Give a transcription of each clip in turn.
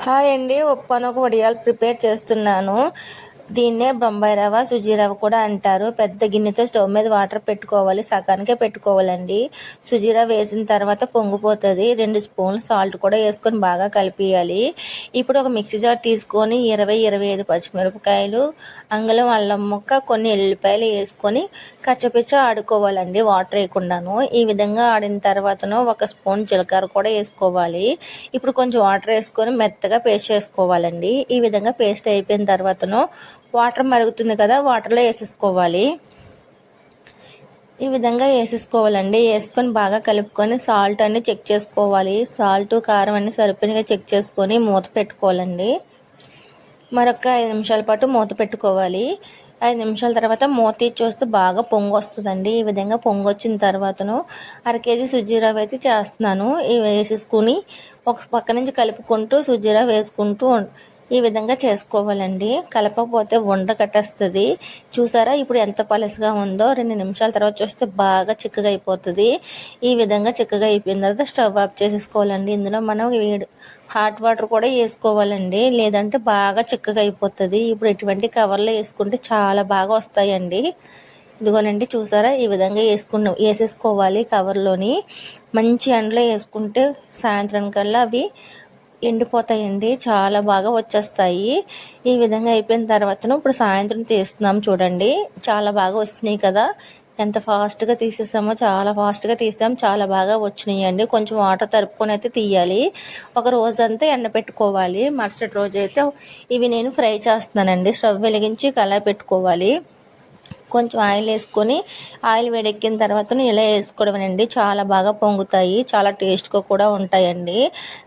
Hi అండి. ఉప్మాకు వడియాలు prepare చేస్తున్నాను. దీన్నే బొంబాయి రవ్వ, సుజీ రవ్వ కూడా అంటారు. పెద్ద గిన్నెతో స్టవ్ మీద వాటర్ పెట్టుకోవాలి. సగానికే పెట్టుకోవాలండి. సుజీ రవ్వ వేసిన తర్వాత పొంగిపోతుంది. 2 స్పూన్లు సాల్ట్ కూడా వేసుకొని బాగా కలిపియాలి. ఇప్పుడు ఒక మిక్సీ జార్ తీసుకొని 20-25 పచ్చిమిరపకాయలు, అంగుళం అల్లం ముక్క, కొన్ని ఎల్లిపాయలు వేసుకొని కచ్చపిచ్చ ఆడుకోవాలండి, వాటర్ వేయకుండాను. ఈ విధంగా ఆడిన తర్వాతను 1 స్పూన్ జీలకర్ర కూడా వేసుకోవాలి. ఇప్పుడు కొంచెం వాటర్ వేసుకొని మెత్తగా పేస్ట్ చేసుకోవాలండి. ఈ విధంగా పేస్ట్ అయిపోయిన తర్వాతను వాటర్ మరుగుతుంది కదా, వాటర్లో వేసేసుకోవాలి. ఈ విధంగా వేసేసుకోవాలండి. వేసుకొని బాగా కలుపుకొని సాల్ట్ అన్ని చెక్ చేసుకోవాలి. సాల్ట్ కారం అన్ని సరిపోయినగా చెక్ చేసుకొని మూత పెట్టుకోవాలండి. మరొక 5 నిమిషాల పాటు మూత పెట్టుకోవాలి. 5 నిమిషాల తర్వాత మూత తీసి చూస్తే బాగా పొంగు వస్తుందండి. ఈ విధంగా పొంగు వచ్చిన తర్వాతను 1/2 కేజీ సుజీ రవ్వ అయితే చేస్తున్నాను. ఇవి వేసేసుకుని ఒక పక్క నుంచి కలుపుకుంటూ సుజీ రవ్వ వేసుకుంటూ ఈ విధంగా చేసుకోవాలండి. కలపకపోతే ఉండ కట్టేస్తుంది. చూసారా ఇప్పుడు ఎంత పలసగా ఉందో. 2 నిమిషాల తర్వాత చూస్తే బాగా చిక్కగా అయిపోతుంది. ఈ విధంగా చిక్కగా అయిపోయిన తర్వాత స్టవ్ ఆఫ్ చేసేసుకోవాలండి. ఇందులో మనం హాట్ వాటర్ కూడా వేసుకోవాలండి, లేదంటే బాగా చిక్కగా అయిపోతుంది. ఇప్పుడు ఇటువంటి కవర్లో వేసుకుంటే చాలా బాగా వస్తాయండి. ఇదిగోనండి చూసారా, ఈ విధంగా వేసేసుకోవాలి కవర్లోని. మంచి ఎండలో వేసుకుంటే సాయంత్రం కల్లా అవి ఎండిపోతాయండి, చాలా బాగా వచ్చేస్తాయి. ఈ విధంగా అయిపోయిన తర్వాత ఇప్పుడు సాయంత్రం తీస్తున్నాం చూడండి, చాలా బాగా వస్తున్నాయి కదా. ఎంత ఫాస్ట్గా తీసేసామో, చాలా ఫాస్ట్గా తీసాం, చాలా బాగా వచ్చినాయి అండి. కొంచెం వాటర్ తరుపుకొని అయితే తీయాలి. ఒక రోజంతా ఎండ పెట్టుకోవాలి. మరుసటి రోజు అయితే ఇవి నేను ఫ్రై చేస్తున్నానండి. స్టవ్ వెలిగించి కళాయి పెట్టుకోవాలి. కొంచెం ఆయిల్ వేసుకొని ఆయిల్ వేడెక్కిన తర్వాత ఇలా వేసుకోవడమేనండి. చాలా బాగా పొంగుతాయి, చాలా టేస్ట్గా కూడా ఉంటాయండి.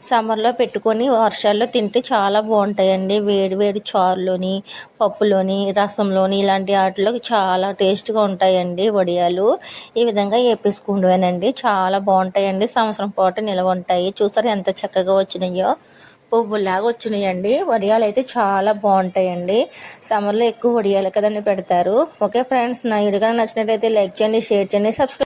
సమ్మర్లో పెట్టుకొని వర్షాల్లో తింటే చాలా బాగుంటాయండి. వేడి వేడి చారులోని, పప్పులోని, రసంలోని ఇలాంటి వాటిలో చాలా టేస్ట్గా ఉంటాయండి వడియాలు. ఈ విధంగా వేపేసుకుంటానండి, చాలా బాగుంటాయండి. సంవత్సరం పాటు నిల్వ ఉంటాయి. చూసారు ఎంత చక్కగా వచ్చినాయో, పువ్వులాగా వచ్చినాయండి. వడియాలు అయితే చాలా బాగుంటాయండి. సమ్మర్లో ఎక్కువ వడియాలు కదండి పెడతారు. ఓకే ఫ్రెండ్స్, నా వీడియో నచ్చినట్లయితే లైక్ చేయండి, షేర్ చేయండి, సబ్స్క్రైబ్